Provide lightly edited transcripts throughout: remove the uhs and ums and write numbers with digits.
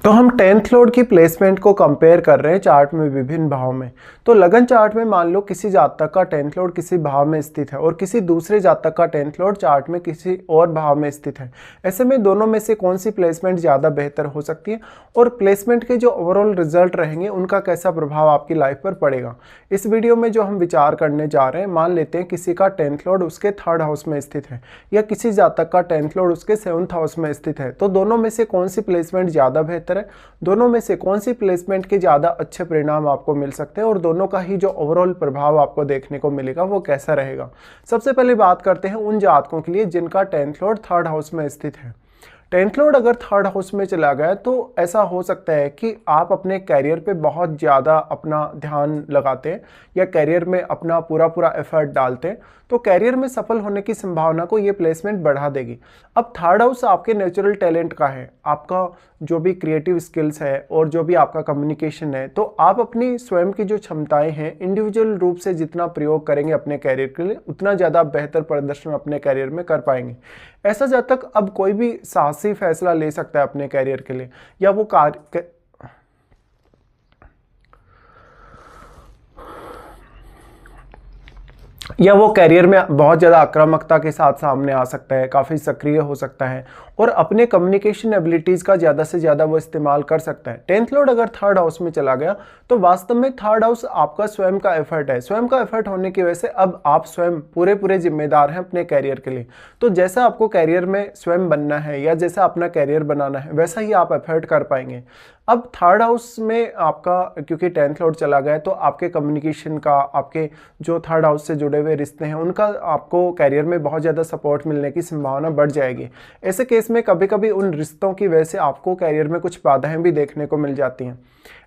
तो हम 10th Lord की प्लेसमेंट को कंपेयर कर रहे हैं चार्ट में विभिन्न भाव में। तो लगन चार्ट में मान लो किसी जातक का 10th लॉर्ड किसी भाव में स्थित है और किसी दूसरे जातक का 10th लॉर्ड चार्ट में किसी और भाव में स्थित है। ऐसे में दोनों में से कौन सी प्लेसमेंट ज़्यादा बेहतर हो सकती है और प्लेसमेंट के जो ओवरऑल रिजल्ट रहेंगे उनका कैसा प्रभाव आपकी लाइफ पर पड़ेगा। इस वीडियो में जो हम विचार करने जा रहे हैं, मान लेते हैं किसी का 10th लॉर्ड उसके 3rd हाउस में स्थित है या किसी जातक का 10th लॉर्ड उसके 7th हाउस में स्थित है। तो दोनों में से कौन सी प्लेसमेंट ज़्यादा बेहतर है, दोनों में से कौन सी प्लेसमेंट के ज़्यादा अच्छे परिणाम आपको मिल सकते हैं और दोनों का ही जो ओवरऑल प्रभाव आपको देखने को मिलेगा वो कैसा रहेगा। सबसे पहले बात करते हैं उन जातकों के लिए जिनका 10th लॉर्ड 3rd हाउस में स्थित है। 10th लॉर्ड अगर 3rd हाउस में चला गया तो ऐसा हो सकता है कि आप अपने कैरियर पे बहुत ज़्यादा अपना ध्यान लगाते हैं या कैरियर में अपना पूरा एफर्ट डालते हैं, तो कैरियर में सफल होने की संभावना को ये प्लेसमेंट बढ़ा देगी। अब 3rd हाउस आपके नेचुरल टैलेंट का है, आपका जो भी क्रिएटिव स्किल्स है और जो भी आपका कम्युनिकेशन है, तो आप अपनी स्वयं की जो क्षमताएं हैं इंडिविजुअल रूप से जितना प्रयोग करेंगे अपने कैरियर के लिए उतना ज़्यादा बेहतर प्रदर्शन अपने कैरियर में कर पाएंगे। ऐसा जब तक अब कोई भी साहसी फैसला ले सकता है अपने कैरियर के लिए या वो कैरियर में बहुत ज़्यादा आक्रामकता के साथ सामने आ सकता है, काफ़ी सक्रिय हो सकता है और अपने कम्युनिकेशन एबिलिटीज़ का ज़्यादा से ज़्यादा वो इस्तेमाल कर सकता है। 10th लॉर्ड अगर 3rd हाउस में चला गया तो वास्तव में 3rd हाउस आपका स्वयं का एफर्ट है। स्वयं का एफर्ट होने की वजह से अब आप स्वयं पूरे जिम्मेदार हैं अपने कैरियर के लिए। तो जैसा आपको कैरियर में स्वयं बनना है या जैसा अपना कैरियर बनाना है वैसा ही आप एफर्ट कर पाएंगे। अब 3rd हाउस में आपका क्योंकि 10th लॉर्ड चला गया तो आपके कम्युनिकेशन का, आपके जो 3rd हाउस से जुड़े हुए रिश्ते हैं उनका आपको कैरियर में बहुत ज़्यादा सपोर्ट मिलने की संभावना बढ़ जाएगी। ऐसे केस में कभी कभी उन रिश्तों की वजह से आपको कैरियर में कुछ बाधाएं भी देखने को मिल जाती हैं।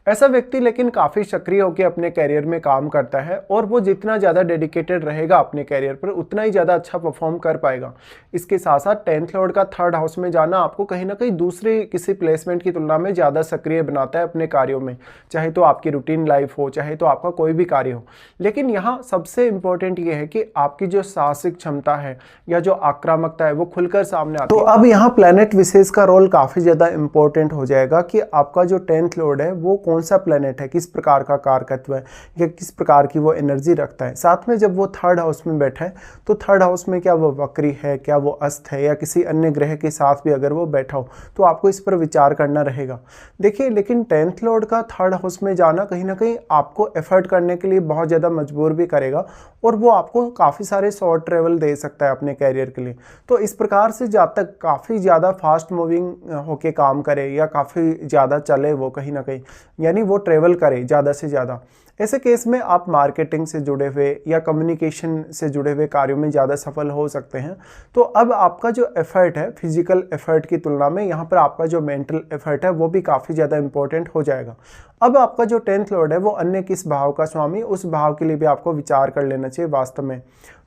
ऐसा व्यक्ति लेकिन काफ़ी सक्रिय होकर अपने कैरियर में काम करता है और वो जितना ज़्यादा डेडिकेटेड रहेगा अपने कैरियर पर उतना ही ज़्यादा अच्छा परफॉर्म कर पाएगा। इसके साथ साथ 10th लॉर्ड का 3rd हाउस में जाना आपको कहीं ना कहीं दूसरी किसी प्लेसमेंट की तुलना में ज़्यादा सक्रिय बनाता है अपने कार्यों में, चाहे तो आपकी रूटीन लाइफ हो चाहे तो आपका कोई भी कार्य हो। लेकिन यहाँ सबसे इंपॉर्टेंट ये है कि आपकी जो साहसिक क्षमता है या जो आक्रामकता है वो खुलकर सामने आती है। तो अब यहाँ प्लैनेट विशेष का रोल काफ़ी ज़्यादा इंपॉर्टेंट हो जाएगा कि आपका जो 10th लॉर्ड है वो कौन सा प्लेनेट है, किस प्रकार का कारकत्व है या किस प्रकार की वो एनर्जी रखता है। साथ में जब वो 3rd हाउस में बैठा है तो 3rd हाउस में क्या वो वक्री है, क्या वो अस्त है या किसी अन्य ग्रह के साथ भी अगर वो बैठा हो तो आपको इस पर विचार करना रहेगा। देखिए लेकिन 10th लॉर्ड का 3rd हाउस में जाना कहीं ना कहीं आपको एफर्ट करने के लिए बहुत ज़्यादा मजबूर भी करेगा और वो आपको काफ़ी सारे शॉर्ट ट्रेवल दे सकता है अपने कैरियर के लिए। तो इस प्रकार से जब तक काफ़ी ज़्यादा फास्ट मूविंग होके काम करे या काफ़ी ज़्यादा चले वो कहीं ना कहीं, यानी वो ट्रेवल करे ज़्यादा से ज़्यादा, ऐसे केस में आप मार्केटिंग से जुड़े हुए या कम्युनिकेशन से जुड़े हुए कार्यों में ज़्यादा सफल हो सकते हैं। तो अब आपका जो एफर्ट है फिजिकल एफर्ट की तुलना में यहाँ पर आपका जो मेंटल एफर्ट है वो भी काफ़ी ज़्यादा इंपॉर्टेंट हो जाएगा। अब आपका जो 10th लॉर्ड है वो अन्य किस भाव का स्वामी, उस भाव के लिए भी आपको विचार कर लेना चाहिए वास्तव में।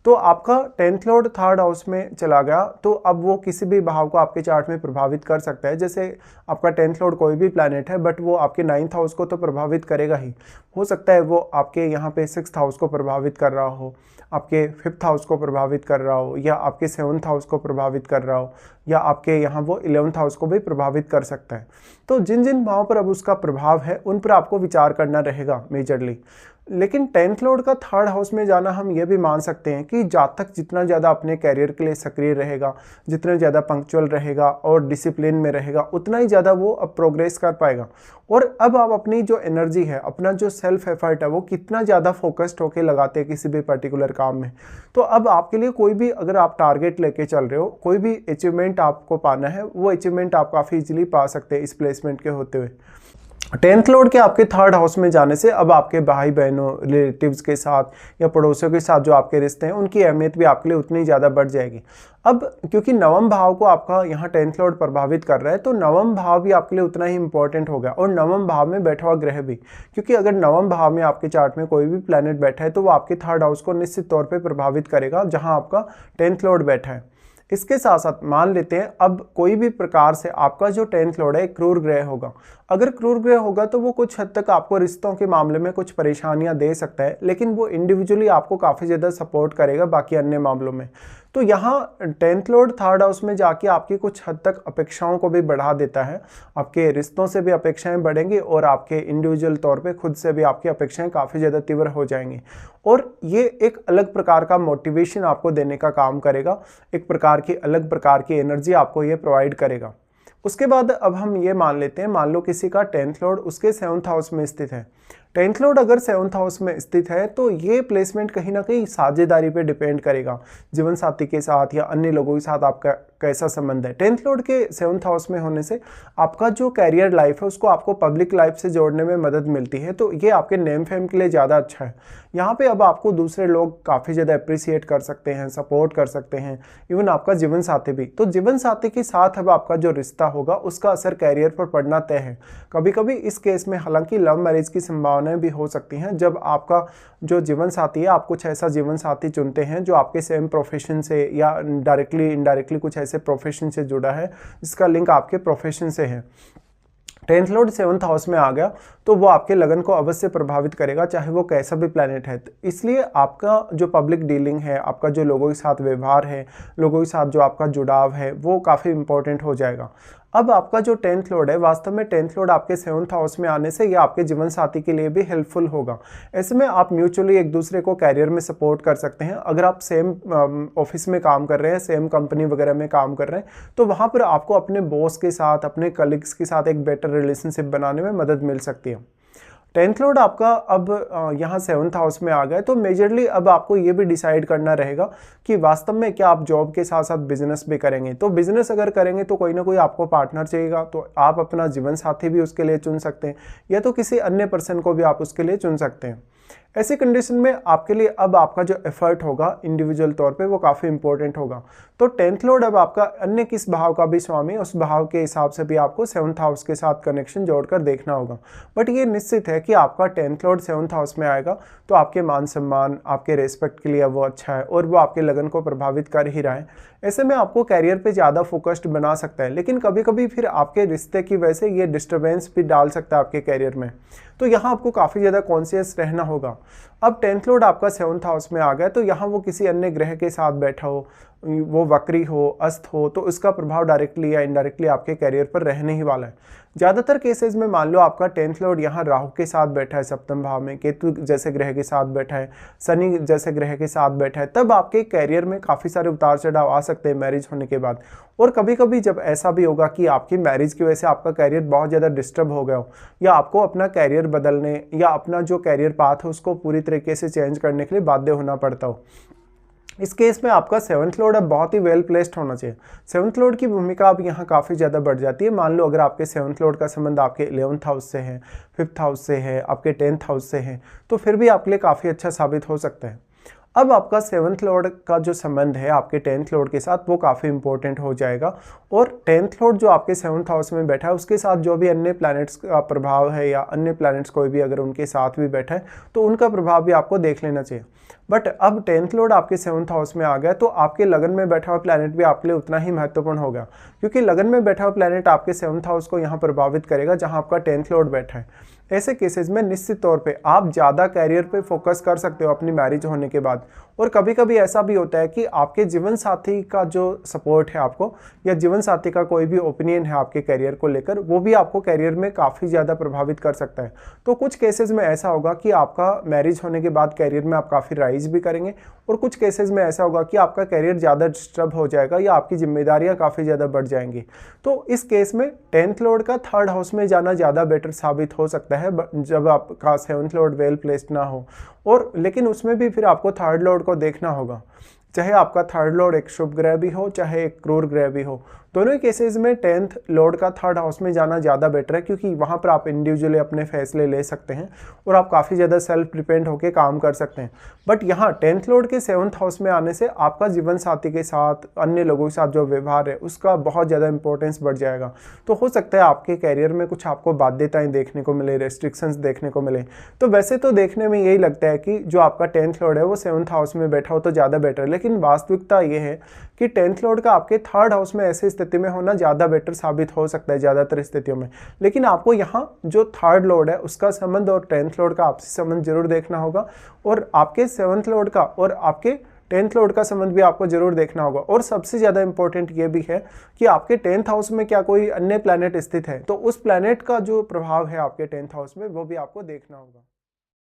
तो आपका 10th लॉर्ड 3rd हाउस में चला गया तो अब वो किसी भी भाव को आपके चार्ट में प्रभावित कर सकता है। जैसे आपका 10th लॉर्ड कोई भी प्लैनेट है बट वो आपके 9th हाउस को तो प्रभावित करेगा ही। हो सकता है वो आपके यहाँ पे 6th हाउस को प्रभावित कर रहा हो, आपके 5th हाउस को प्रभावित कर रहा हो या आपके 7th हाउस को प्रभावित कर रहा हो या आपके यहाँ वो 11th हाउस को भी प्रभावित कर सकता है। तो जिन जिन भावों पर अब उसका प्रभाव है उन पर आपको विचार करना रहेगा मेजरली। लेकिन 10th लॉर्ड का 3rd हाउस में जाना हम ये भी मान सकते हैं कि जातक जितना ज़्यादा अपने कैरियर के लिए सक्रिय रहेगा, जितना ज़्यादा पंक्चुअल रहेगा और डिसिप्लिन में रहेगा उतना ही ज़्यादा वो अब प्रोग्रेस कर पाएगा। और अब आप अपनी जो एनर्जी है, अपना जो सेल्फ एफर्ट है वो कितना ज़्यादा फोकस्ड होकर लगाते हैं किसी भी पर्टिकुलर काम में। तो अब आपके लिए कोई भी अगर आप टारगेट लेके चल रहे हो, कोई भी अचीवमेंट आपको पाना है वो अचीवमेंट आप काफ़ी इजीली पा सकते हैं इस प्लेसमेंट के होते हुए। 10th लॉर्ड के आपके 3rd हाउस में जाने से अब आपके भाई बहनों, रिलेटिव्स के साथ या पड़ोसियों के साथ जो आपके रिश्ते हैं उनकी अहमियत भी आपके लिए उतनी ज़्यादा बढ़ जाएगी। अब क्योंकि नवम भाव को आपका यहाँ 10th लॉर्ड प्रभावित कर रहा है तो नवम भाव भी आपके लिए उतना ही इंपॉर्टेंट होगा और नवम भाव में बैठा हुआ ग्रह भी, क्योंकि अगर नवम भाव में आपके चार्ट में कोई भी प्लैनेट बैठा है तो वो आपके 3rd हाउस को निश्चित तौर पर प्रभावित करेगा जहाँ आपका 10th लॉर्ड बैठा है। इसके साथ साथ मान लेते हैं अब कोई भी प्रकार से आपका जो 10th लॉर्ड है क्रूर ग्रह होगा। अगर क्रूर ग्रह होगा तो वो कुछ हद तक आपको रिश्तों के मामले में कुछ परेशानियां दे सकता है, लेकिन वो इंडिविजुअली आपको काफ़ी ज़्यादा सपोर्ट करेगा बाकी अन्य मामलों में। तो यहाँ 10th लॉर्ड 3rd हाउस में जाके आपकी कुछ हद तक अपेक्षाओं को भी बढ़ा देता है। आपके रिश्तों से भी अपेक्षाएं बढ़ेंगी और आपके इंडिविजुअल तौर पे खुद से भी आपकी अपेक्षाएं काफ़ी ज़्यादा तीव्र हो जाएंगी, और ये एक अलग प्रकार का मोटिवेशन आपको देने का काम करेगा, एक प्रकार की अलग प्रकार की एनर्जी आपको ये प्रोवाइड करेगा। उसके बाद अब हम ये मान लेते हैं, मान लो किसी का 10th लॉर्ड उसके 7th हाउस में स्थित है। 10th लॉर्ड अगर 7th हाउस में स्थित है तो ये प्लेसमेंट कहीं ना कहीं साझेदारी पे डिपेंड करेगा, जीवन साथी के साथ या अन्य लोगों के साथ आपका कैसा संबंध है। 10th लॉर्ड के 7th हाउस में होने से आपका जो कैरियर लाइफ है उसको आपको पब्लिक लाइफ से जोड़ने में मदद मिलती है, तो ये आपके नेम फेम के लिए ज़्यादा अच्छा है। यहाँ पे अब आपको दूसरे लोग काफ़ी ज़्यादा अप्रिसिएट कर सकते हैं, सपोर्ट कर सकते हैं, इवन आपका जीवन साथी भी। तो जीवन साथी के साथ अब आपका जो रिश्ता होगा उसका असर कैरियर पर पड़ना तय है। कभी कभी इस केस में हालांकि लव मैरिज की संभावनाएं भी हो सकती हैं, जब आपका जो जीवन साथी है, आप कुछ ऐसा जीवन साथी चुनते हैं जो आपके सेम प्रोफेशन से या डायरेक्टली इनडायरेक्टली कुछ ऐसे प्रोफेशन से जुड़ा है जिसका लिंक आपके प्रोफेशन से है। 10th लॉर्ड 7th हाउस में आ गया तो वो आपके लगन को अवश्य प्रभावित करेगा, चाहे वो कैसा भी प्लैनेट है। इसलिए आपका जो पब्लिक डीलिंग है, आपका जो लोगों के साथ व्यवहार है, लोगों के साथ जो आपका जुड़ाव है, वो काफ़ी इंपॉर्टेंट हो जाएगा। अब आपका जो 10th लॉर्ड है, वास्तव में 10th लॉर्ड आपके 7th हाउस में आने से ये आपके जीवन साथी के लिए भी हेल्पफुल होगा। ऐसे में आप म्यूचुअली एक दूसरे को कैरियर में सपोर्ट कर सकते हैं। अगर आप सेम ऑफिस में काम कर रहे हैं, सेम कंपनी वगैरह में काम कर रहे हैं, तो वहाँ पर आपको अपने बॉस के साथ, अपने कलीग्स के साथ एक बेटर रिलेशनशिप बनाने में मदद मिल सकती है। 10th लॉर्ड आपका अब यहाँ 7th हाउस में आ गए तो मेजरली अब आपको ये भी डिसाइड करना रहेगा कि वास्तव में क्या आप जॉब के साथ साथ बिजनेस भी करेंगे। तो बिजनेस अगर करेंगे तो कोई ना कोई आपको पार्टनर चाहिएगा, तो आप अपना जीवन साथी भी उसके लिए चुन सकते हैं, या तो किसी अन्य पर्सन को भी आप उसके लिए चुन सकते हैं। ऐसी कंडीशन में आपके लिए अब आपका जो एफर्ट होगा इंडिविजुअल तौर पे वो काफ़ी इंपॉर्टेंट होगा। तो 10th लॉर्ड अब आपका अन्य किस भाव का भी स्वामी, उस भाव के हिसाब से भी आपको 7th हाउस के साथ कनेक्शन जोड़कर देखना होगा। बट ये निश्चित है कि आपका 10th लॉर्ड 7th हाउस में आएगा तो आपके मान सम्मान, आपके रेस्पेक्ट के लिए वो अच्छा है और वो आपके लगन को प्रभावित कर ही रहा है। ऐसे में आपको कैरियर पे ज़्यादा फोकस्ड बना सकता है, लेकिन कभी कभी फिर आपके रिश्ते की वजह से ये डिस्टर्बेंस भी डाल सकता है आपके कैरियर में, तो यहाँ आपको काफ़ी ज़्यादा कॉन्शियस रहना होगा। अब 10th लॉर्ड आपका 7th हाउस में आ गया तो यहाँ वो किसी अन्य ग्रह के साथ बैठा हो, वो वक्री हो, अस्त हो, तो इसका प्रभाव डायरेक्टली या इनडायरेक्टली आपके कैरियर पर रहने ही वाला है। ज़्यादातर केसेस में मान लो आपका 10th लॉर्ड यहाँ राहु के साथ बैठा है सप्तम भाव में, केतु जैसे ग्रह के साथ बैठा है, शनि जैसे ग्रह के साथ बैठा है, तब आपके कैरियर में काफ़ी सारे उतार चढ़ाव आ सकते हैं मैरिज होने के बाद। और कभी कभी जब ऐसा भी होगा कि आपकी मैरिज की वजह से आपका कैरियर बहुत ज़्यादा डिस्टर्ब हो गया हो, या आपको अपना कैरियर बदलने या अपना जो कैरियर पाथ है उसको पूरी तरीके से चेंज करने के लिए बाध्य होना पड़ता हो, इस केस में आपका 7th लॉर्ड अब बहुत ही वेल प्लेस्ड होना चाहिए। 7th लॉर्ड की भूमिका अब यहाँ काफ़ी ज़्यादा बढ़ जाती है। मान लो अगर आपके 7th लॉर्ड का संबंध आपके 11th हाउस से है, 5th हाउस से है, आपके 10th हाउस से है, तो फिर भी आपके लिए काफ़ी अच्छा साबित हो सकता है। अब आपका 7th लॉर्ड का जो संबंध है आपके 10th लॉर्ड के साथ वो काफ़ी इंपॉर्टेंट हो जाएगा, और 10th लॉर्ड जो आपके 7th हाउस में बैठा है उसके साथ जो भी अन्य प्लैनेट्स का प्रभाव है, या अन्य प्लैनेट्स कोई भी अगर उनके साथ भी बैठा है तो उनका प्रभाव भी आपको देख लेना चाहिए। बट अब 10th लॉर्ड आपके 7th हाउस में आ गया तो आपके लगन में बैठा हुआ प्लैनेट भी आपके लिए उतना ही महत्वपूर्ण होगा, क्योंकि लगन में बैठा हुआ प्लैनेट आपके 7th हाउस को यहाँ प्रभावित करेगा जहाँ आपका 10th लॉर्ड बैठा है। ऐसे केसेस में निश्चित तौर पे आप ज़्यादा कैरियर पे फोकस कर सकते हो अपनी मैरिज होने के बाद। और कभी कभी ऐसा भी होता है कि आपके जीवन साथी का जो सपोर्ट है आपको, या जीवन साथी का कोई भी ओपिनियन है आपके कैरियर को लेकर, वो भी आपको कैरियर में काफ़ी ज़्यादा प्रभावित कर सकता है। तो कुछ केसेस में ऐसा होगा कि आपका मैरिज होने के बाद कैरियर में आप काफ़ी राइज भी करेंगे, और कुछ केसेस में ऐसा होगा कि आपका कैरियर ज़्यादा डिस्टर्ब हो जाएगा या आपकी जिम्मेदारियां काफ़ी ज़्यादा बढ़ जाएंगी। तो इस केस में 10th लॉर्ड का 3rd हाउस में जाना ज़्यादा बेटर साबित हो सकता है जब आपका 7th लॉर्ड वेल प्लेस्ड ना हो। और लेकिन उसमें भी फिर आपको 3rd लॉर्ड को देखना होगा, चाहे आपका 3rd लॉर्ड एक शुभ ग्रह भी हो चाहे एक क्रूर ग्रह भी हो। दोनों ही केसेस में 10th लॉर्ड का 3rd हाउस में जाना ज़्यादा बेटर है, क्योंकि वहाँ पर आप इंडिविजुअली अपने फैसले ले सकते हैं और आप काफ़ी ज़्यादा सेल्फ डिपेंड होकर काम कर सकते हैं। बट यहाँ 10th लॉर्ड के 7th हाउस में आने से आपका जीवन साथी के साथ, अन्य लोगों के साथ जो व्यवहार है उसका बहुत ज़्यादा इंपॉर्टेंस बढ़ जाएगा। तो हो सकता है आपके कैरियर में कुछ आपको बाध्यताएँ देखने को मिले, रेस्ट्रिक्शंस देखने को मिले। तो वैसे तो देखने में यही लगता है कि जो आपका 10th लॉर्ड है वो 7th हाउस में बैठा हो तो ज़्यादा बेटर है, लेकिन वास्तविकता ये है कि 10th लॉर्ड का आपके 3rd हाउस में ऐसी स्थिति में होना ज़्यादा बेटर साबित हो सकता है ज़्यादातर स्थितियों में। लेकिन आपको यहाँ जो 3rd लॉर्ड है उसका संबंध और 10th लॉर्ड का आपसी संबंध जरूर देखना होगा, और आपके 7th लॉर्ड का और आपके 10th लॉर्ड का संबंध भी आपको जरूर देखना होगा। और सबसे ज़्यादा इंपॉर्टेंट ये भी है कि आपके 10th हाउस में क्या कोई अन्य प्लैनेट स्थित है, तो उस प्लैनेट का जो प्रभाव है आपके 10th हाउस में वो भी आपको देखना होगा।